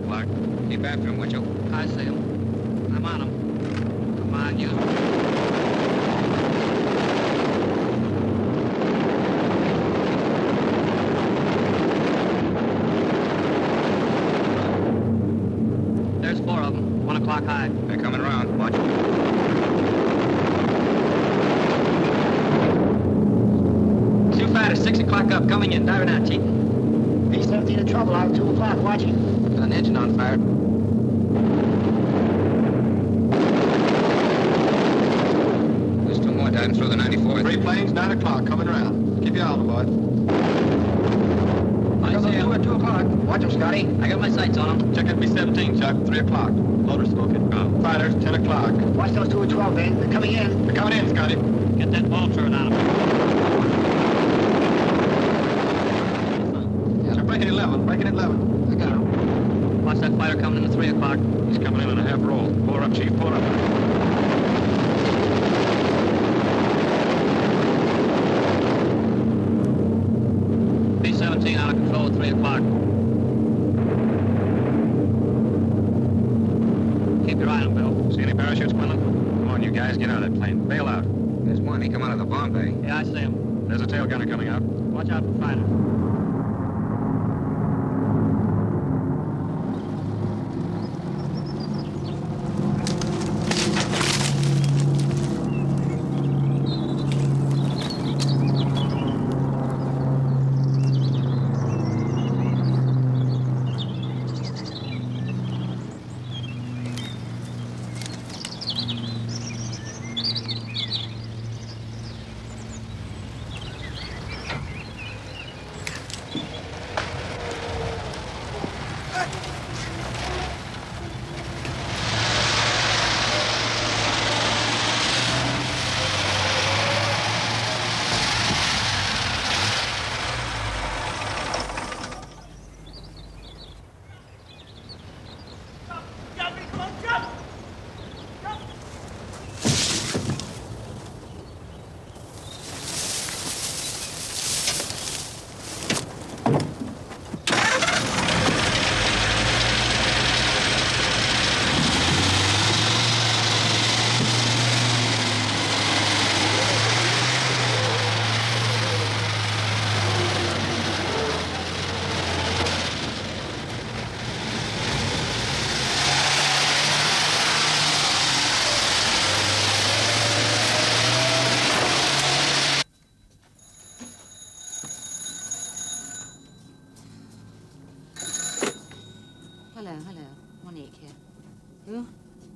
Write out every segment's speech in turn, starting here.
Clark. Keep after him, would you? I see him. I'm on him. Come on, you. There's 4 of them. 1 o'clock high. They're coming around. Watch them. Too fat is 6 o'clock up. Coming in. Diving out, Chief. B-17 in trouble out at 2 o'clock, watching. Got an engine on fire. There's 2 more diving through the 94th. 3 planes, 9 o'clock, coming around. Keep your eye on the boy. I see him. At 2 o'clock. Watch them, Scotty. I got my sights on him. Check at B-17, Chuck, 3 o'clock. Loader smoking. Fighters, 10 o'clock. Watch those 2 at 12, Ben. They're coming in. They're coming in, Scotty. Get that ball turret on him. They're breaking 11, breaking 11. I got him. Watch that fighter coming in at 3 o'clock. He's coming in on a half roll. Pull her up, Chief, pull her up. B-17 out of control at 3 o'clock. Keep your eye on him, Bill. See any parachutes, Quinlan? Come on, you guys, get out of that plane. Bail out. There's one. He come out of the bomb bay. Yeah, I see him. There's a tail gunner coming out. Watch out for fighters.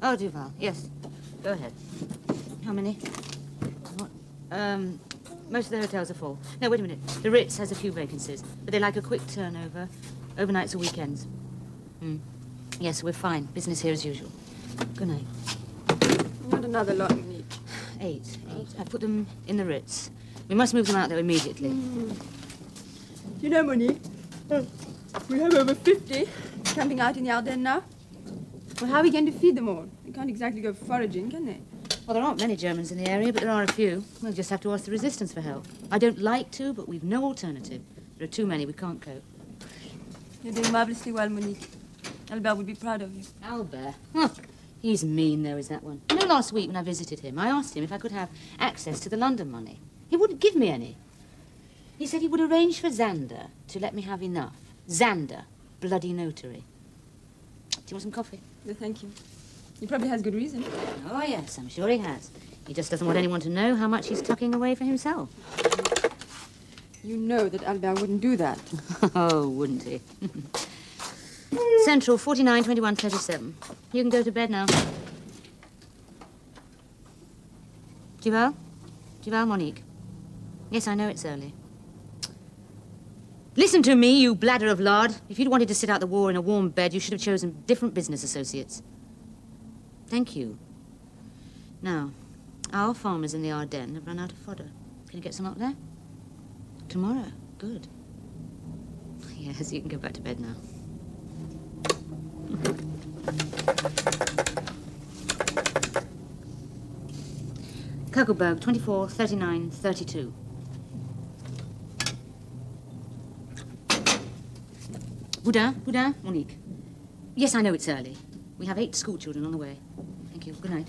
Oh, Duval, yes. Go ahead. How many? What? Most of the hotels are full. No, wait a minute. The Ritz has a few vacancies, but they like a quick turnover, overnights or weekends. Yes, we're fine. Business here as usual. Good night. Not another lot, Monique. 8. I put them in the Ritz. We must move them out there immediately. You know, Monique, we have over 50 camping out in the Ardennes now. Well, how are we going to feed them all? They can't exactly go foraging, can they? Well, there aren't many Germans in the area, but there are a few. We'll just have to ask the resistance for help. I don't like to, but we've no alternative. There are too many. We can't cope. You're doing marvelously well, Monique. Albert would be proud of you. Albert? Huh. He's mean, though, is that one. You know, last week when I visited him, I asked him if I could have access to the London money. He wouldn't give me any. He said he would arrange for Xander to let me have enough. Xander, bloody notary. Do you want some coffee? No, thank you. He probably has good reason. Oh, yes, I'm sure he has. He just doesn't want anyone to know how much he's tucking away for himself. You know that Albert wouldn't do that. Oh, wouldn't he? Central, 49, 21, 37. You can go to bed now. Duval? Duval, Monique. Yes, I know it's early. Listen to me, you bladder of lard. If you'd wanted to sit out the war in a warm bed, you should have chosen different business associates. Thank you. Now, our farmers in the Ardennes have run out of fodder. Can you get some up there? Tomorrow. Good. Yes, you can go back to bed now. Kuckelberg, 24, 39, 32. Boudin, Monique. Yes, I know it's early. We have 8 school children on the way. Thank you. Good night.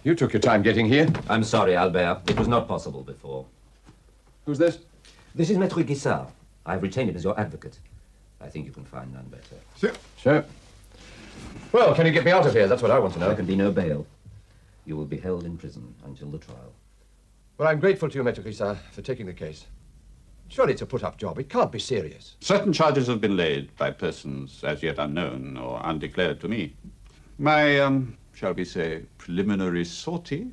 You took your time getting here. I'm sorry, Albert. It was not possible before. Who's this? This is Maître Guissard. I've retained him as your advocate. I think you can find none better. Sure. Well, can you get me out of here? That's what I want to know. There can be no bail. You will be held in prison until the trial. Well, I'm grateful to you, Maître Guissard, for taking the case. Surely it's a put-up job. It can't be serious. Certain charges have been laid by persons as yet unknown or undeclared to me. My, shall we say, preliminary sortie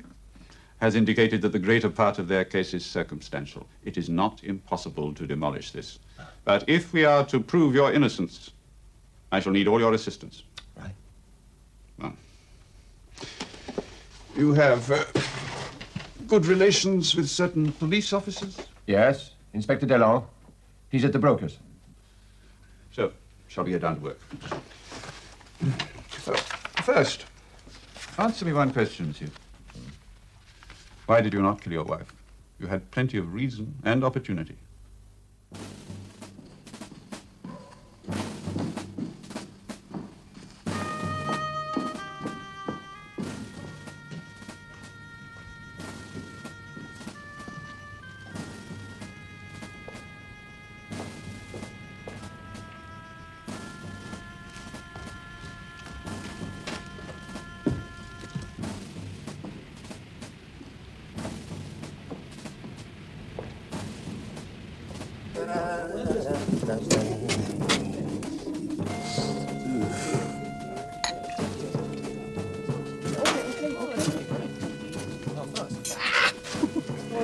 has indicated that the greater part of their case is circumstantial. It is not impossible to demolish this. But if we are to prove your innocence, I shall need all your assistance. Right. Well, you have good relations with certain police officers? Yes, Inspector Delon. He's at the broker's. So, shall we get down to work? First, answer me one question, monsieur. Why did you not kill your wife? You had plenty of reason and opportunity.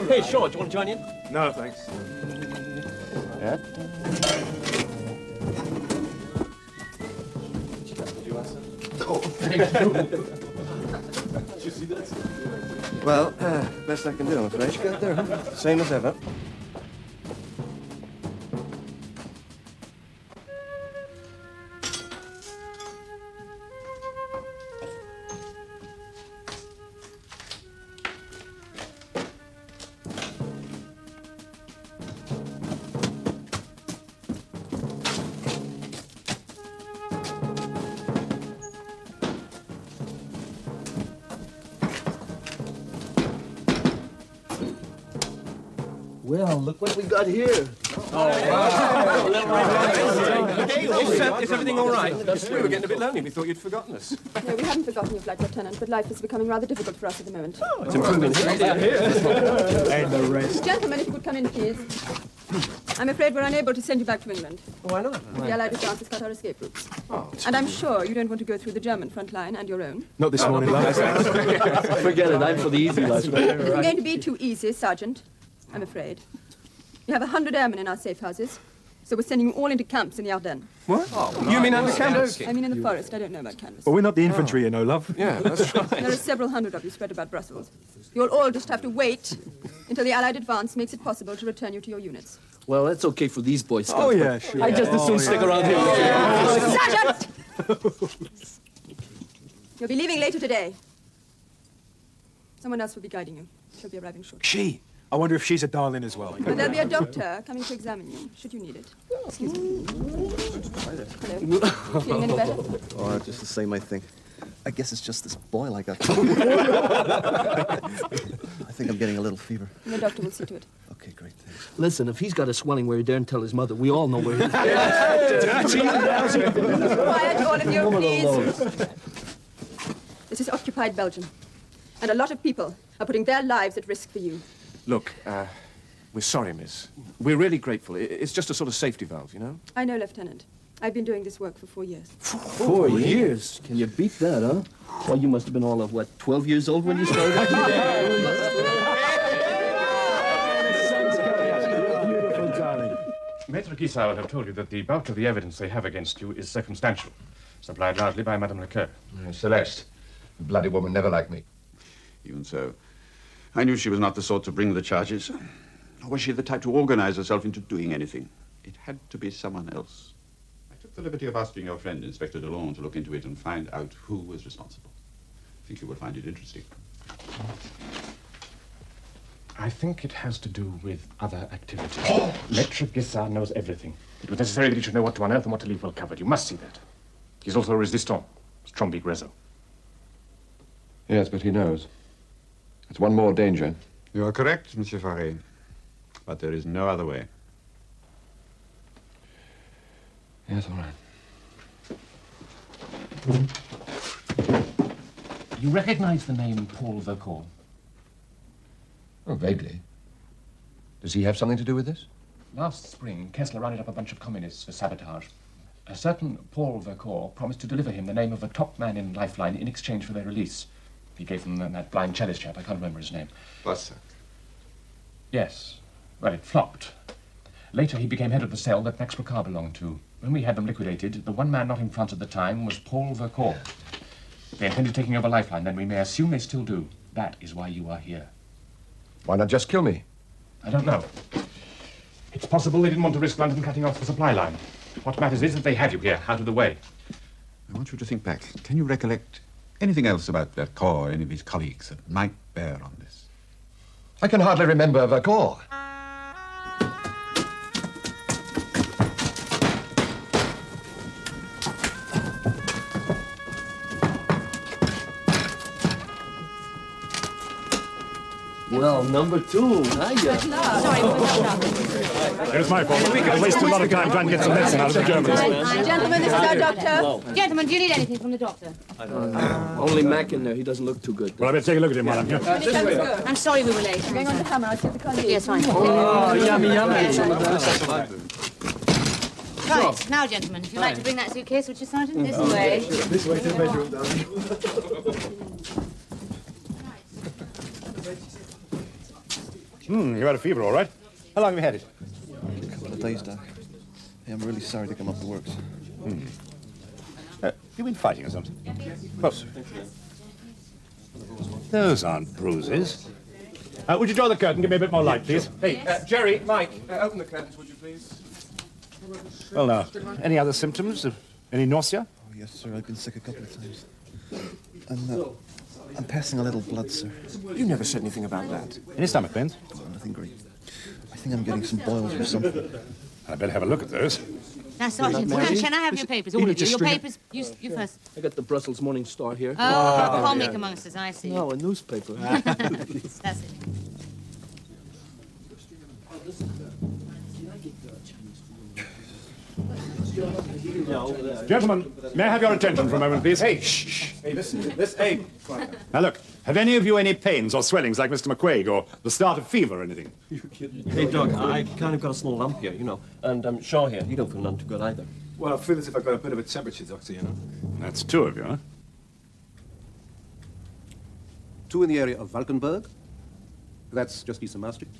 Hey, Sean, do you want to join in? No, thanks. Yeah? Well, best I can do, I'm afraid. Get there, huh? Same as ever. Well, look what we got here. Is everything all right? We were getting a bit lonely. We thought you'd forgotten us. No, we haven't forgotten your flight, Lieutenant, but life is becoming rather difficult for us at the moment. It's improving here. And the rest. Gentlemen, if you could come in, please. I'm afraid we're unable to send you back to England. Why not? The Allied advance has cut our escape routes. And I'm sure you don't want to go through the German front line and your own. Not this morning, love. Forget it, I'm for the easy life. It's going to be too easy, Sergeant. I'm afraid. We have 100 airmen in our safe houses, so we're sending you all into camps in the Ardennes. What? You mean under canvas? I mean in the forest. I don't know about canvas. Well, we're not the infantry, you know, love. Yeah, that's right. There are several hundred of you spread about Brussels. You'll all just have to wait until the Allied advance makes it possible to return you to your units. Well, that's okay for these boys. Oh, yeah, sure. I just as soon stick around here. Sergeant! You'll be leaving later today. Someone else will be guiding you. She'll be arriving shortly. She. I wonder if she's a darling as well. But there'll be a doctor coming to examine you, should you need it. Excuse me. Hello. Feeling any better? Oh, just the same, I think. I guess it's just this boil I got. I think I'm getting a little fever. The doctor will see to it. Okay, great, thanks. Listen, if he's got a swelling where he daren't tell his mother, we all know where he is. Quiet, all of you, please. This is occupied Belgium. And a lot of people are putting their lives at risk for you. Look, we're sorry, miss. We're really grateful. It's just a sort of safety valve, you know? I know, Lieutenant. I've been doing this work for 4 years. 4 years? Can you beat that, huh? Well, you must have been all of, what, 12 years old when you started? Beautiful, darling. Maître Guissard will have told you that the bulk of the evidence they have against you is circumstantial, supplied largely by Madame Lecoeur. Celeste. The bloody woman never liked me. Even so, I knew she was not the sort to bring the charges. Nor was she the type to organize herself into doing anything. It had to be someone else. I took the liberty of asking your friend, Inspector Delon, to look into it and find out who was responsible. If think you will find it interesting. I think it has to do with other activities. Maître Guissard knows everything. It was necessary that he should know what to unearth and what to leave well covered. You must see that. He's also resistant. Strombeek Rezo. Yes, but he knows. It's one more danger. You are correct, Monsieur Faré. But there is no other way. Yes, all right. You recognize the name Paul Vercourt? Oh, vaguely. Does he have something to do with this? Last spring, Kessler rounded up a bunch of communists for sabotage. A certain Paul Vercourt promised to deliver him the name of a top man in Lifeline in exchange for their release. He gave them that blind cellist chap. I can't remember his name. Wasser. Yes. Well, it flopped. Later, he became head of the cell that Max Ricard belonged to. When we had them liquidated, the one man not in France at the time was Paul Vercourt. They intended taking over Lifeline, then we may assume they still do. That is why you are here. Why not just kill me? I don't know. It's possible they didn't want to risk London cutting off the supply line. What matters is that they have you here, out of the way. I want you to think back. Can you recollect anything else about Vercourt or any of his colleagues that might bear on this? I can hardly remember Vercourt. Well, number two. Hiya. It's my fault. I wasted a lot of time trying to get some medicine out of the Germans. Gentlemen, this is our doctor. Gentlemen, do you need anything from the doctor? Only Mac in there. He doesn't look too good. Well, I better take a look at him while I'm here. I'm sorry we were late. I'm going on the hammer. I'll take the car. Yes, fine. Oh, yummy, yummy. Right, now, gentlemen, if you'd like to bring that suitcase, would you, Sergeant? This way. This way to the bedroom, darling. You had a fever, all right? How long have you had it? A couple of days, Doc. Hey, I'm really sorry to come up the works. You been fighting or something? Closer. Those aren't bruises. Would you draw the curtain? Give me a bit more light, please. Hey, Jerry, Mike, open the curtains, would you please? Well, now, any other symptoms? Any nausea? Oh, yes, sir. I've been sick a couple of times. I'm passing a little blood, sir. You never said anything about that. Any stomach pains? Oh, nothing great. I think I'm getting some boils or something. I better have a look at those. Now, Sergeant, can I have your papers? All of you. Your papers. You first. I got the Brussels Morning Star here. Oh, comic amongst us, I see. No, a newspaper. That's it. Gentlemen, may I have your attention for a moment, please? Hey, shh. Hey, listen. Hey. Now, look, have any of you any pains or swellings like Mr. McQuaig or the start of fever or anything? You kidding? Hey, Doc, I kind of got a small lump here, you know. And Shaw here, he don't feel none too good either. Well, I feel as if I've got a bit of a temperature, Doctor, you know. That's two of you, huh? 2 in the area of Valkenburg. That's just east of Maastricht.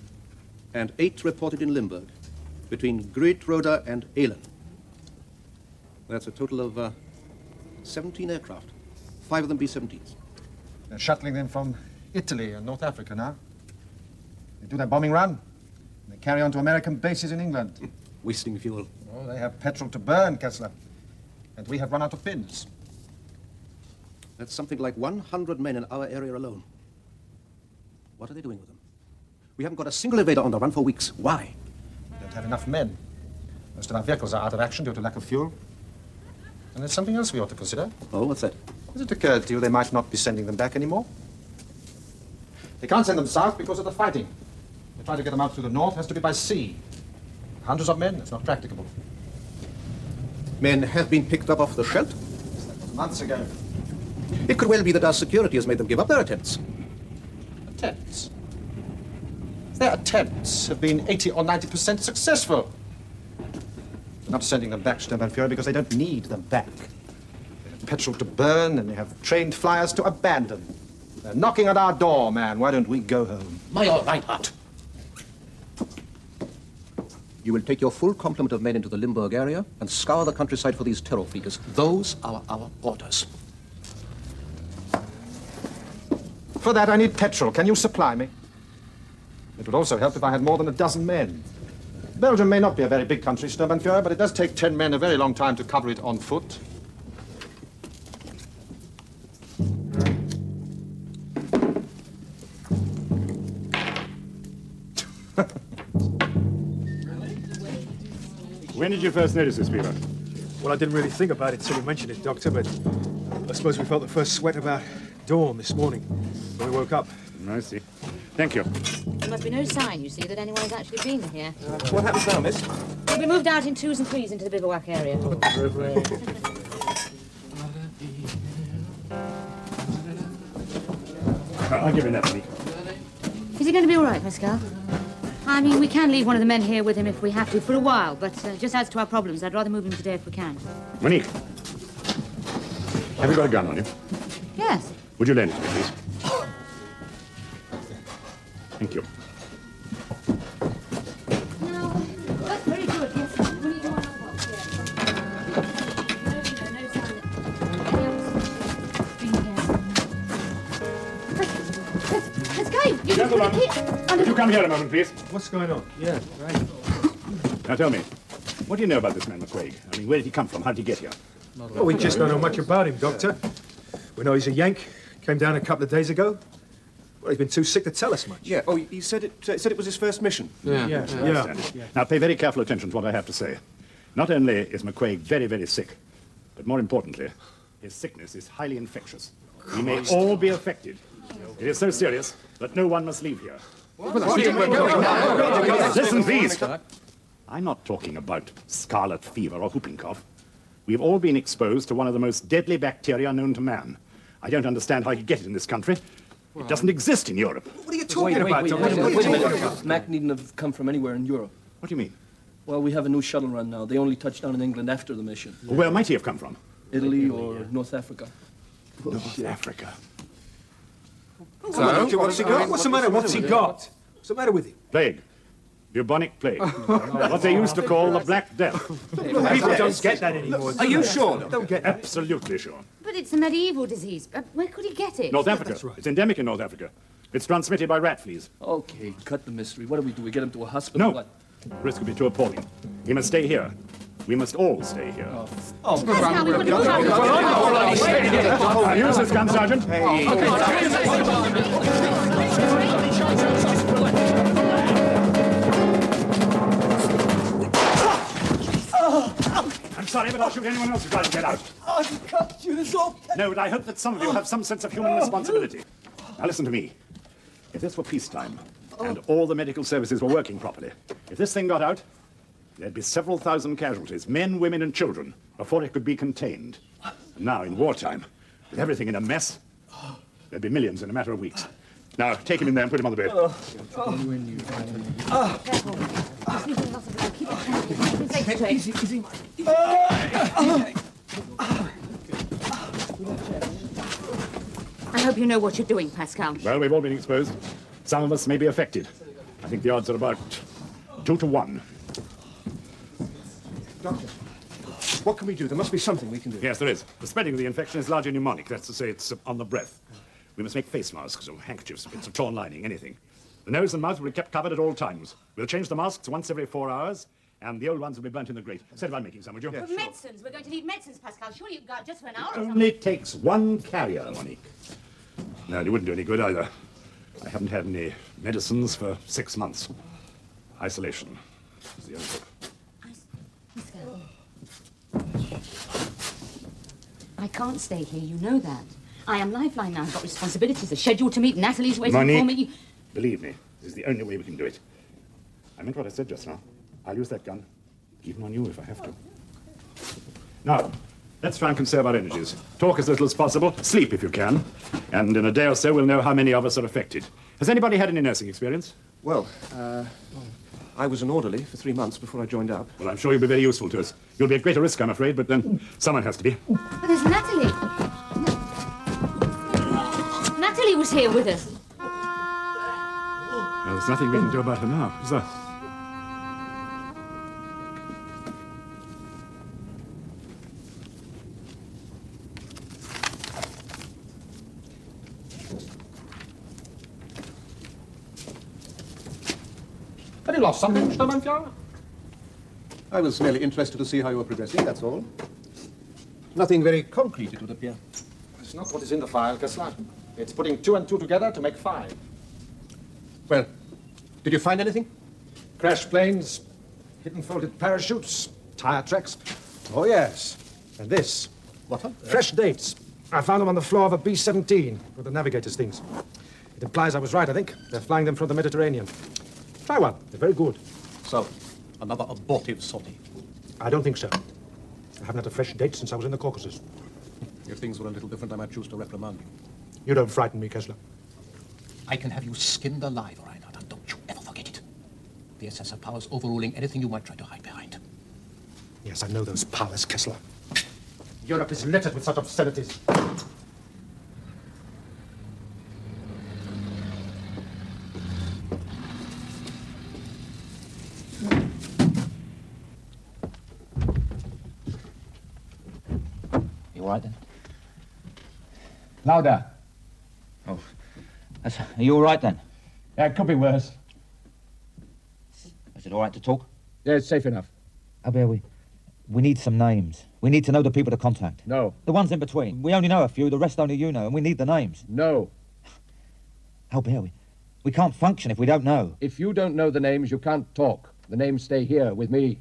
And 8 reported in Limburg, between Groot-Roda and Ehlen. That's a total of 17 aircraft, 5 of them B-17s. They're shuttling them from Italy and North Africa now. They do their bombing run, and they carry on to American bases in England. Wasting fuel. Oh, they have petrol to burn, Kessler. And we have run out of pins. That's something like 100 men in our area alone. What are they doing with them? We haven't got a single evader on the run for weeks. Why? We don't have enough men. Most of our vehicles are out of action due to lack of fuel. And there's something else we ought to consider. Oh, what's that? Has it occurred to you they might not be sending them back anymore? They can't send them south because of the fighting. They try to get them out through the north, has to be by sea. Hundreds of men, it's not practicable. Men have been picked up off the Scheldt? Months ago. It could well be that our security has made them give up their attempts. Attempts? Their attempts have been 80 or 90% successful. They're not sending them back, Sturmbannführer, because they don't need them back. They have petrol to burn, and they have trained flyers to abandon. They're knocking at our door, man. Why don't we go home? Major Reinhardt. You will take your full complement of men into the Limburg area and scour the countryside for these terror figures. Those are our orders. For that, I need petrol. Can you supply me? It would also help if I had more than a dozen men. Belgium may not be a very big country, Sturmbannführer, but it does take 10 men a very long time to cover it on foot. When did you first notice this fever? Well, I didn't really think about it until you mentioned it, Doctor, but I suppose we felt the first sweat about dawn this morning when we woke up. I see. Thank you. There must be no sign, you see, that anyone's actually been here. What happens now, miss? We moved out in 2s and 3s into the bivouac area. I'll give you that, Monique. Is he going to be all right, Pascal? I mean, we can leave one of the men here with him if we have to for a while, but just adds to our problems. I'd rather move him today if we can. Monique, have you got a gun on you? Yes. Would you lend it to me, please? Thank you. No, that's very good, yes. We need one other box here. No sign that any others been here. Pascal, you just put a key under... Would you come here a moment, please? What's going on? Yeah, right. Now tell me, what do you know about this man McQuaig? I mean, where did he come from? How did he get here? Well, we just don't know much about him, Doctor. We know he's a Yank. Came down a couple of days ago. Well, he's been too sick to tell us much. Yeah. Oh, he said it was his first mission. Yeah. Now pay very careful attention to what I have to say. Not only is McQuaig very, very sick, but more importantly, his sickness is highly infectious. We may all be affected. It is so serious that no one must leave here. Listen, please. I'm not talking about scarlet fever or whooping cough. We've all been exposed to one of the most deadly bacteria known to man. I don't understand how you get it in this country. It doesn't exist in Europe. What are you talking about, Doctor? Wait a minute. Mac needn't have come from anywhere in Europe. What do you mean? Well, we have a new shuttle run now. They only touched down in England after the mission. Well, where might he have come from? Italy or North Africa. North Africa. So, what's he got? What's the matter? What's he got? What's the matter with him? Plague. Bubonic plague. What they used to call the Black Death. People don't get that anymore. Are you sure? Don't get that. Absolutely sure. But it's a medieval disease. Where could he get it? North Africa. That's right. It's endemic in North Africa. It's transmitted by rat fleas. Okay, cut the mystery. What do? We get him to a hospital? No. What? The risk would be too appalling. He must stay here. We must all stay here. Pascal, we wouldn't have I'll use this gun, Sergeant. I'm sorry, but I'll shoot anyone else who tries to get out. I can't do this all. No, but I hope that some of you have some sense of human responsibility. Now listen to me. If this were peacetime, and all the medical services were working properly, if this thing got out, there'd be several thousand casualties, men, women, and children, before it could be contained. And now, in wartime, with everything in a mess, there'd be millions in a matter of weeks. Now, take him in there and put him on the bed. Careful. Just need lots of blood. Keep it straight. Easy. I hope you know what you're doing, Pascal. Well, we've all been exposed. Some of us may be affected. I think the odds are about 2 to 1. Doctor, what can we do? There must be something we can do. Yes, there is. The spreading of the infection is largely pneumonic. That's to say, it's on the breath. We must make face masks or handkerchiefs, bits of torn lining, anything. The nose and mouth will be kept covered at all times. We'll change the masks once every 4 hours, and the old ones will be burnt in the grate. Set about making some, would you? But medicines. We're going to need medicines, Pascal. Surely you've got just for an hour or It something. only takes one carrier, Monique. No, it wouldn't do any good either. I haven't had any medicines for 6 months. Isolation is the only hope. I can't stay here, you know that. I am Lifeline now. I've got responsibilities. A schedule to meet. Natalie's waiting for Monique, me. believe me, this is the only way we can do it. I meant what I said just now. I'll use that gun, even on you if I have to. Now, let's try and conserve our energies. Talk as little as possible, sleep if you can, and in a day or so we'll know how many of us are affected. Has anybody had any nursing experience? Well, I was an orderly for 3 months before I joined up. Well, I'm sure you'll be very useful to us. You'll be at greater risk, I'm afraid, but then someone has to be. But there's Natalie. Natalie was here with us. Well, there's nothing we can do about her now, is there? Have you lost something, Sturmbannführer? I was merely interested to see how you were progressing, that's all. Nothing very concrete, it would appear. It's not what is in the file, Kessler. It's putting 2 and 2 together to make 5. Well, did you find anything? Crash planes, hidden folded parachutes, tire tracks. Oh, yes. And this. What? Fresh dates. I found them on the floor of a B-17 with the navigator's things. It implies I was right, I think. They're flying them from the Mediterranean. Try one. They're very good. So, another abortive sortie. I don't think so. I haven't had a fresh date since I was in the Caucasus. If things were a little different, I might choose to reprimand you. You don't frighten me, Kessler. I can have you skinned alive, Reinhardt, and don't you ever forget it. The SS have powers overruling anything you might try to hide behind. Yes, I know those powers, Kessler. Europe is littered with such obscenities. You all right then? Louder. Oh, are you all right then? Yeah, it could be worse. Is it all right to talk? Yeah, it's safe enough. Albert, we need some names. We need to know the people to contact. No. The ones in between. We only know a few, the rest only you know, and we need the names. No. Albert, we can't function if we don't know. If you don't know the names, you can't talk. The names stay here with me.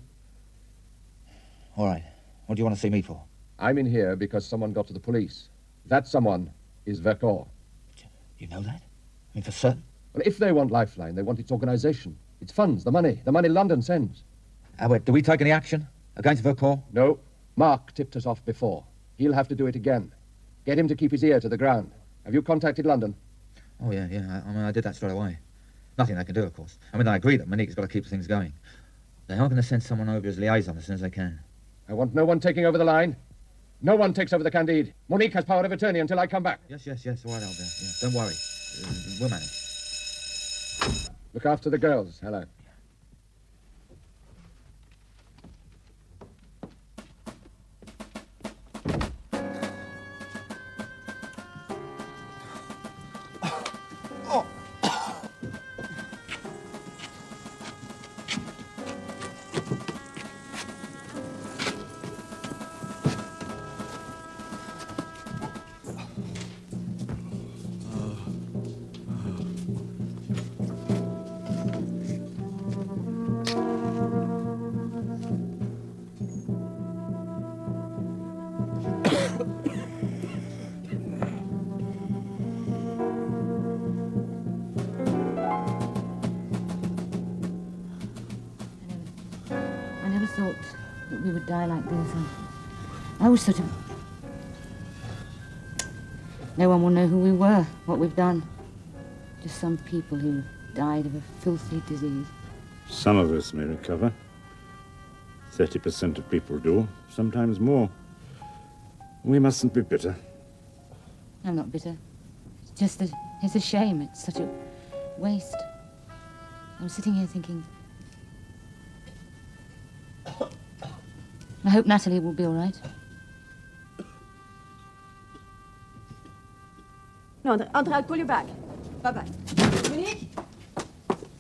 All right. What do you want to see me for? I'm in here because someone got to the police. That someone is Vercors. You know that? I mean, for certain? Well, if they want Lifeline, they want its organization, its funds, the money London sends. Albert, do we take any action against Vercors? No. Mark tipped us off before. He'll have to do it again. Get him to keep his ear to the ground. Have you contacted London? Oh, yeah. I did that straight away. Nothing they can do, of course. I mean, I agree that Monique's got to keep things going. They are going to send someone over as liaison as soon as they can. I want no one taking over the line. No one takes over the Candide. Monique has power of attorney until I come back. Yes. All right, Albert. Yeah, don't worry. We'll manage. Look after the girls, Hello. Thought that we would die like this. I always thought no one will know who we were, what we've done. Just some people who died of a filthy disease. Some of us may recover. 30% of people do, sometimes more. We mustn't be bitter. I'm not bitter. It's just that it's a shame. It's such a waste. I was sitting here thinking, I hope Natalie will be all right. No, Andre, I'll call you back. Bye-bye. Monique?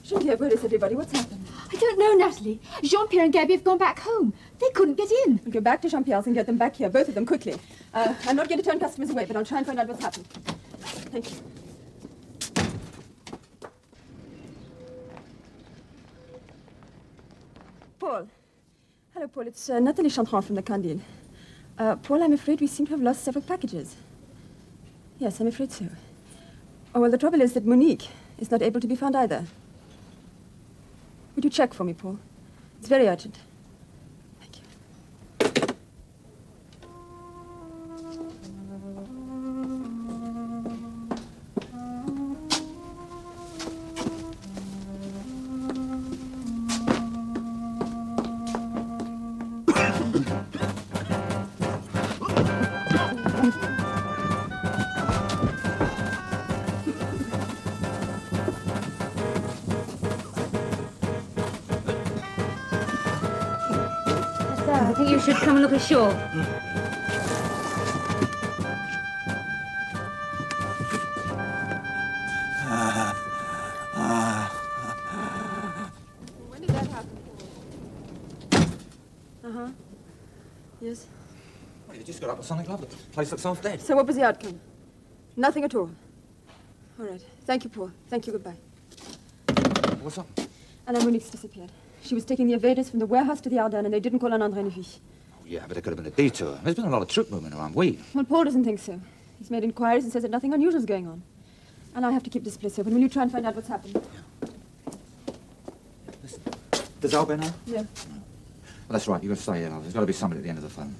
Geneviève, where is everybody? What's happened? I don't know, Natalie. Jean-Pierre and Gabby have gone back home. They couldn't get in. We'll go back to Jean-Pierre's and get them back here, both of them, quickly. I'm not going to turn customers away, but I'll try and find out what's happened. Thank you. Paul. Hello, Paul. It's Nathalie Chantran from the Candide. Paul, I'm afraid we seem to have lost several packages. Yes, I'm afraid so. Oh, well, the trouble is that Monique is not able to be found either. Would you check for me, Paul? It's very urgent. Thank you. I think you should come and look ashore. When did that happen? Uh-huh. Yes. Well, you just got up with something lovely. The place looks half dead. So what was the outcome? Nothing at all. All right. Thank you, Paul. Thank you. Goodbye. What's up? And then Monique's disappeared. She was taking the evaders from the warehouse to the Ardennes, and they didn't call on André Neville. Oh, yeah, but it could have been a detour. There's been a lot of troop movement around. Wait. Well, Paul doesn't think so. He's made inquiries and says that nothing unusual is going on. And I have to keep this place open. Will you try and find out what's happened? Does Albert know? Yeah. Well, that's right. You've got to stay here, love. There's got to be somebody at the end of the phone.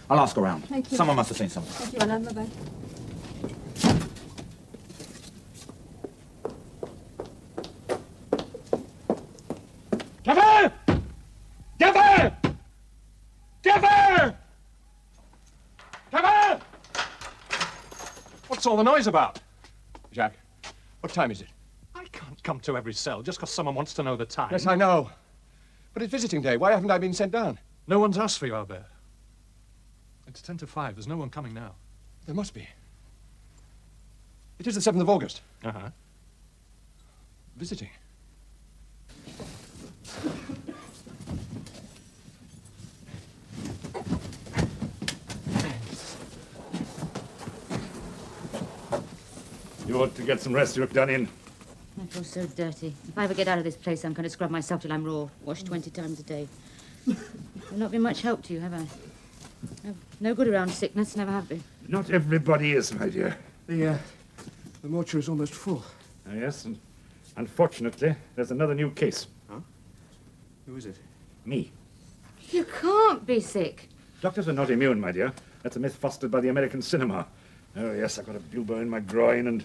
I'll ask around. Thank you. Someone must have seen something. Thank you, Anna. Bye-bye. Gaffer! Gaffer! Gaffer! Gaffer! What's all the noise about? Jack, what time is it? I can't come to every cell just because someone wants to know the time. Yes, I know. But it's visiting day. Why haven't I been sent down? No one's asked for you, Albert. It's 10 to 5. There's no one coming now. There must be. It is the 7th of August. Uh-huh. Visiting. You ought to get some rest. You look done in. I feel so dirty. If I ever get out of this place, I'm going to scrub myself till I'm raw. Wash 20 times a day. I've not been much help to you, have I? No good around sickness, never have been. Not everybody is, my dear. The mortuary is almost full. Ah, yes, and unfortunately, there's another new case. Huh? Who is it? Me. You can't be sick. Doctors are not immune, my dear. That's a myth fostered by the American cinema. Oh, yes, I've got a bubo in my groin, and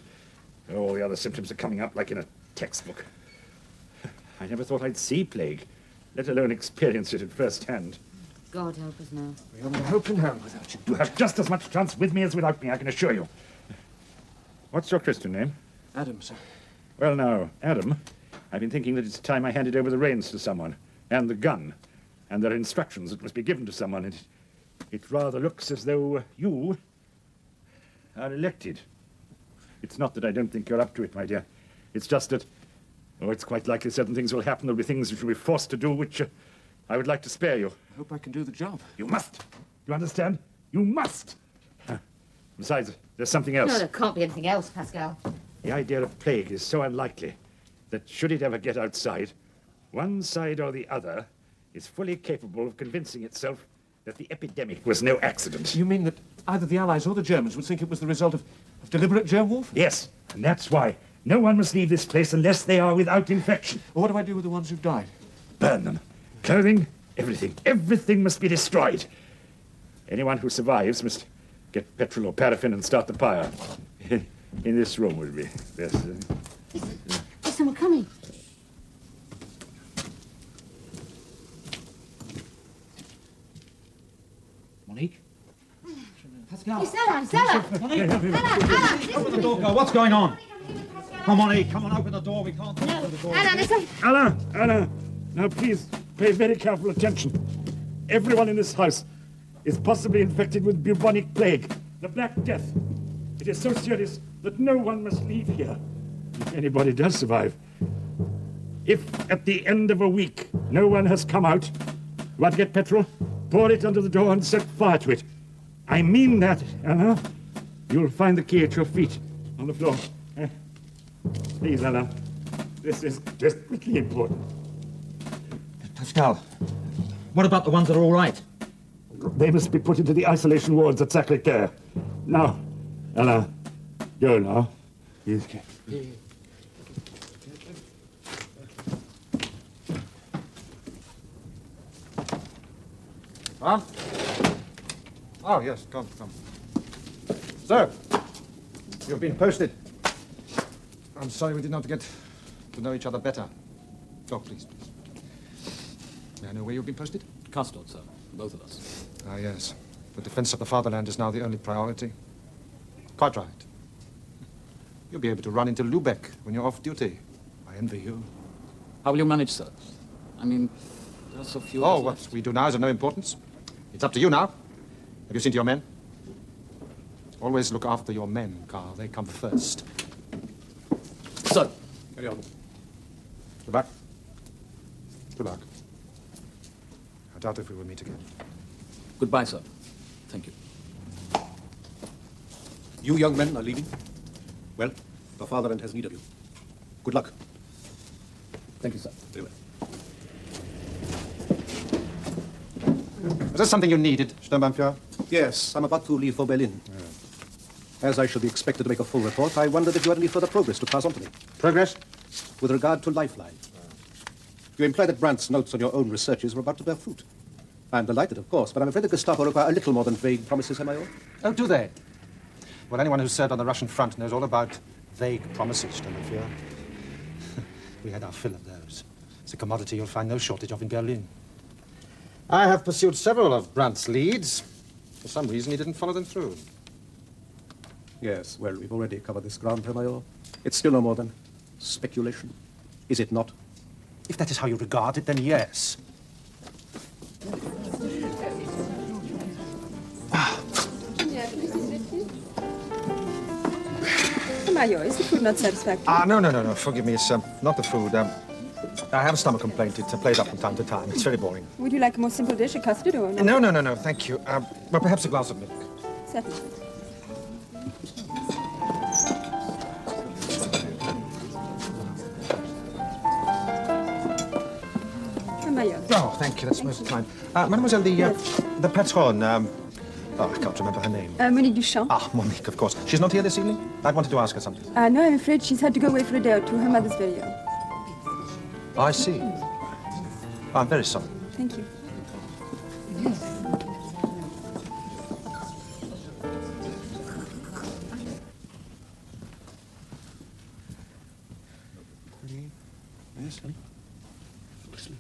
all the other symptoms are coming up like in a textbook. I never thought I'd see plague, let alone experience it at first hand. God help us now. We haven't a hope in hell without you. You have just as much chance with me as without me, I can assure you. What's your Christian name? Adam, sir. Well, now, Adam, I've been thinking that it's time I handed over the reins to someone, and the gun, and there are instructions that must be given to someone. It rather looks as though you are elected. It's not that I don't think you're up to it, my dear. It's just that, it's quite likely certain things will happen. There'll be things which you'll be forced to do which I would like to spare you. I hope I can do the job. You must. You understand? You must. Besides, there's something else. No, there can't be anything else, Pascal. The idea of plague is so unlikely that should it ever get outside, one side or the other is fully capable of convincing itself that the epidemic was no accident. You mean that either the Allies or the Germans would think it was the result of deliberate germ warfare? Yes, and that's why no one must leave this place unless they are without infection. What do I do with the ones who've died? Burn them. Clothing, everything. Everything must be destroyed. Anyone who survives must get petrol or paraffin and start the fire. In this room would be best. There's someone coming. Monique? Pascal? Stella! Open the door, girl. What's going on? Come on, Monique. Come on, open the door. We can't open the door. Anna, listen. Anna, now please pay very careful attention. Everyone in this house is possibly infected with bubonic plague, the Black Death. It is so serious that no one must leave here. If anybody does survive, if at the end of a week no one has come out, you want to get petrol? Pour it under the door and set fire to it. I mean that, Anna. You'll find the key at your feet on the floor. Please, Anna. This is desperately important. Pascal, what about the ones that are all right? They must be put into the isolation wards at Sacré-Cœur. Now, Anna, go now. Yes. Come. Oh, yes, come. Sir, you've been posted. I'm sorry we did not get to know each other better. Oh, please. May I know where you've been posted? Custard, sir. Both of us. Ah, yes. The defense of the fatherland is now the only priority. Quite right. You'll be able to run into Lubeck when you're off duty. I envy you. How will you manage, sir? I mean, there are so few... Oh, what we do now is of no importance. It's up to you now. Have you seen to your men? Always look after your men, Carl. They come first. Sir. Carry on. Good luck. Good luck. I doubt if we will meet again. Goodbye, sir. Thank you. You young men are leaving? Well, the fatherland has need of you. Good luck. Thank you, sir. Very well. this something you needed, Sturmbannführer? Yes, I'm about to leave for Berlin. As I shall be expected to make a full report, I wondered if you had any further progress to pass on to me. Progress? With regard to Lifeline. You imply that Brandt's notes on your own researches were about to bear fruit. I'm delighted, of course, but I'm afraid the Gestapo require a little more than vague promises, am I all? Oh, do they? Well, anyone who's served on the Russian front knows all about vague promises, Sturmbannführer. We had our fill of those. It's a commodity you'll find no shortage of in Berlin. I have pursued several of Brandt's leads. For some reason, he didn't follow them through. Yes, well, we've already covered this ground, Herr Major. It's still no more than speculation, is it not? If that is how you regard it, then yes. Major, is the food not satisfactory? No. Forgive me, it's not the food. I have a stomach complaint. It plays up from time to time. It's very boring. Would you like a more simple dish, a custard or not? No, thank you. Well, perhaps a glass of milk. Certainly. Major. Oh, thank you. That's most kind. Mademoiselle, the patronne, I can't remember her name. Monique Duchamp. Ah, Monique, of course. She's not here this evening? I wanted to ask her something. No, I'm afraid she's had to go away for a day or two. Her mother's very ill. I see. I'm very sorry. Thank you. Yes, honey? Fall asleep.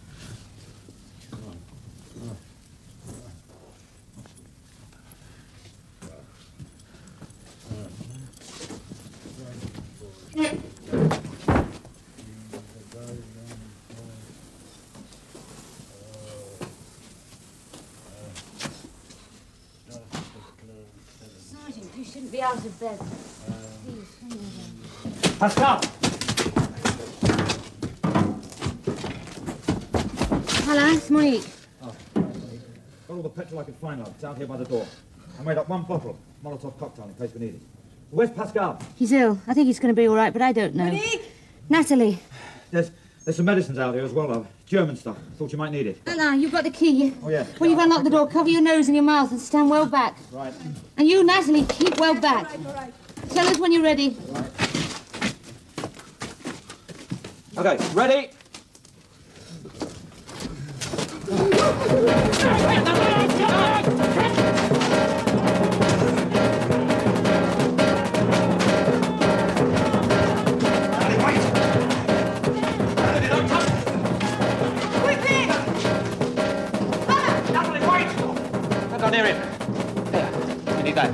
Sergeant, you shouldn't be out of bed. Please, come over. Pascal! Hello, it's Monique. Got all the petrol I could find out. It's out here by the door. I made up one bottle, Molotov cocktail, in case we need it. Where's Pascal? He's ill. I think he's going to be all right, but I don't know. Monique! Natalie. There's some medicines out here as well, love. German stuff. Thought you might need it. Anna, you've got the key. Oh, yeah. When you've unlocked the door, cover your nose and your mouth and stand well back. Right. And you, Natalie, keep well back. All right. Tell us when you're ready. Okay, ready? Not near him. There. We need that.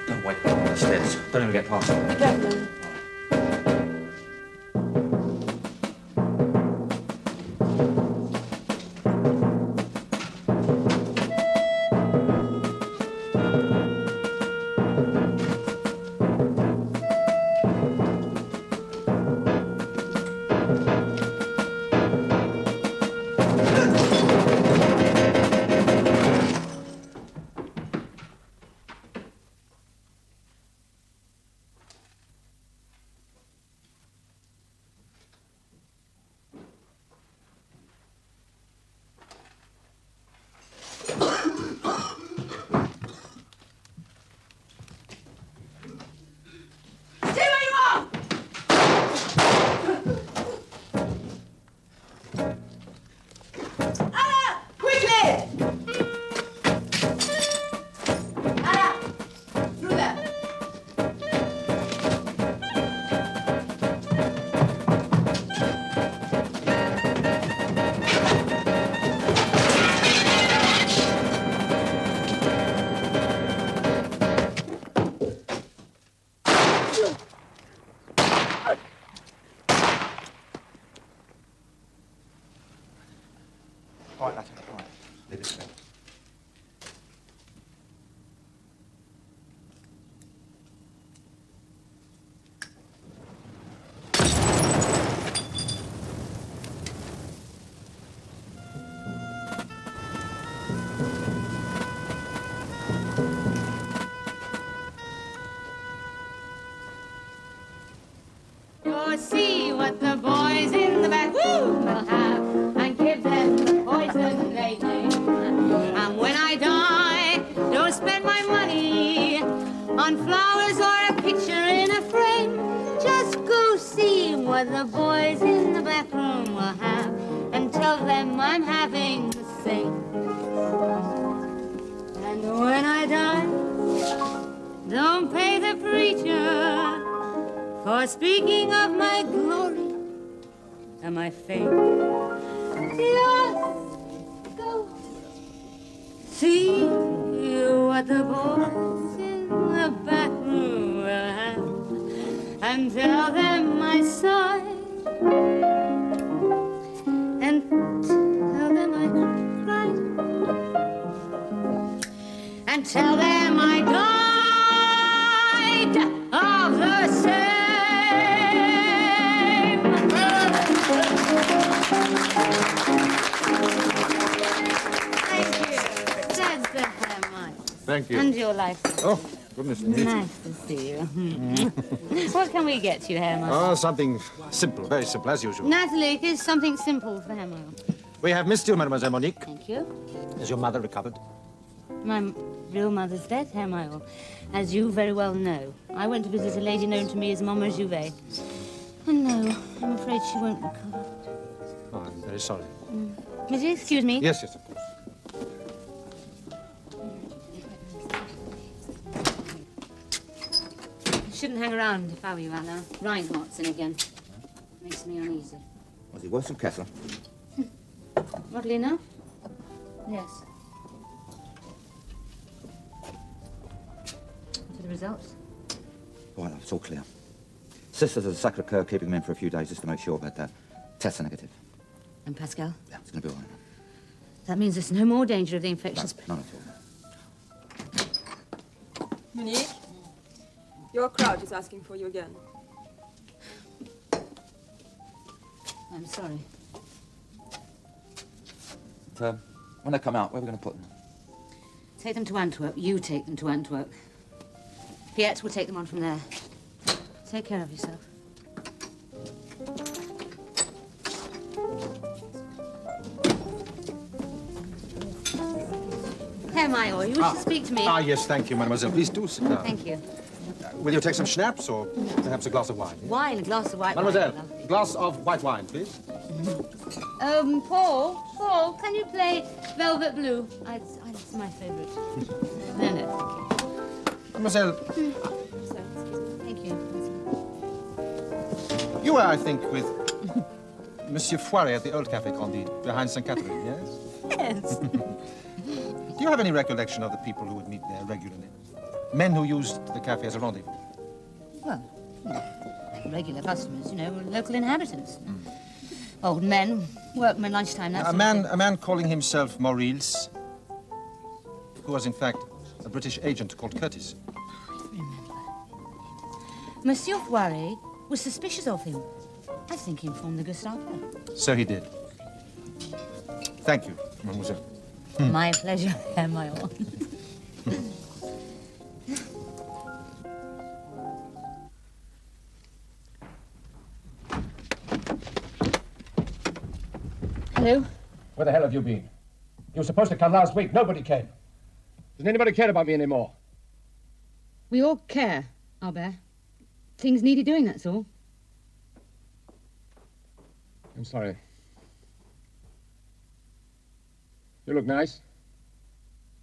Don't wait on the stairs. Don't even get past them. Definitely. want flowers or a picture in a frame, just go see what the boys in the back room will have and tell them I'm having the same. And when I die, don't pay the preacher for speaking of my glory and my fame. Just go see what the boys in the back room will have and tell them I sighed and tell them I cried and tell them I died of the same. Thank you. That's the hammer. Thank you. And your life. Oh, goodness me. Nice to see you. What can we get you, Herman? Oh, something simple, very simple, as usual. Natalie, here's something simple for Herman. We have missed you, Mademoiselle Monique. Thank you. Is your mother recovered? My real mother's dead, Herr Mayor, as you very well know. I went to visit a lady known to me as Mama Jouvet. And no, I'm afraid she won't recover. Oh, I'm very sorry. Would you excuse me? Yes, yes, of course. I shouldn't hang around if I were you, Anna. Reinhardt's in again. Makes me uneasy. Was he worse than Kessler? Oddly enough, yes. What are the results? Well, it's all clear. Sisters at the Sacre-Cœur keeping him in for a few days just to make sure, but tests are negative. And Pascal? Yeah, it's going to be all right. That means there's no more danger of the infection. None at all. Monique, your crowd is asking for you again. I'm sorry. But, when they come out, where are we going to put them? Take them to Antwerp. You take them to Antwerp. Piet will take them on from there. Take care of yourself. Herr Mayor, you wish to speak to me? Ah, yes, thank you, mademoiselle. Please do sit down. Thank you. Will you take some schnapps or perhaps a glass of wine? Wine, a glass of white Mademoiselle, wine. glass of white wine, please. Paul, can you play Velvet Blue? It's my favorite. No. Mademoiselle, Thank you. you were, I think, with Monsieur Foiret at the old Café Candide, behind St. Catherine, yes? Yes. Do you have any recollection of the people who would meet there regularly? Men who used the cafe as a rendezvous? Well, regular customers, local inhabitants. Old men, workmen, lunchtime, that A sort of man, thing. a man calling himself Maurice, who was in fact a British agent called Curtis. Monsieur Foiret was suspicious of him. I think he informed the Gestapo. So he did. Thank you, mademoiselle. My pleasure, Herr Mayor. Hello? Where the hell have you been? You were supposed to come last week. Nobody came. Doesn't anybody care about me anymore? We all care, Albert. Things needed doing, that's all. I'm sorry. You look nice.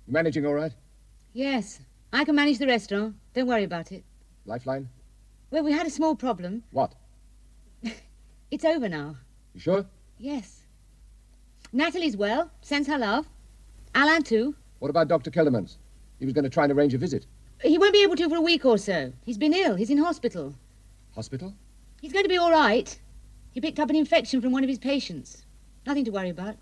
You managing all right? Yes, I can manage the restaurant. Don't worry about it. Lifeline? Well, we had a small problem. What? It's over now. You sure? Yes. Natalie's well, sends her love. Alain, too. What about Dr. Kellerman's? He was going to try and arrange a visit. He won't be able to for a week or so. He's been ill. He's in hospital. Hospital? He's going to be all right. He picked up an infection from one of his patients. Nothing to worry about.